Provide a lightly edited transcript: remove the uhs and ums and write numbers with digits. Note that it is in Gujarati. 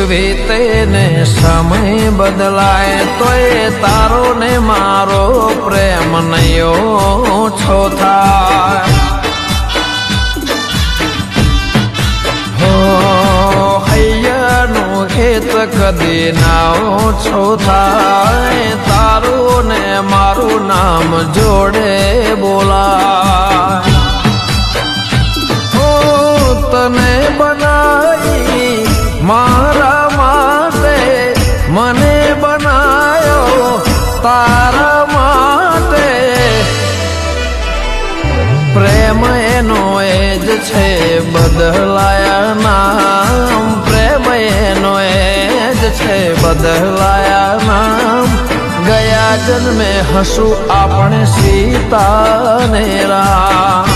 વીતે ને સમય બદલાય તોય તારો ને મારો પ્રેમ નયો છો થાય હો હૈયાનું ખેત કદી ના ઓછો થાય તારું ને મારું નામ જોડે બોલાય તને બનાવી મારા માટે મને બનાયો તારા માટે પ્રેમ એનો એ જ છે બદલાયા નામ પ્રેમ એનો એ જ છે બદલાયા નામ ગયા જન્મે હસું આપણે સીતા ને રામ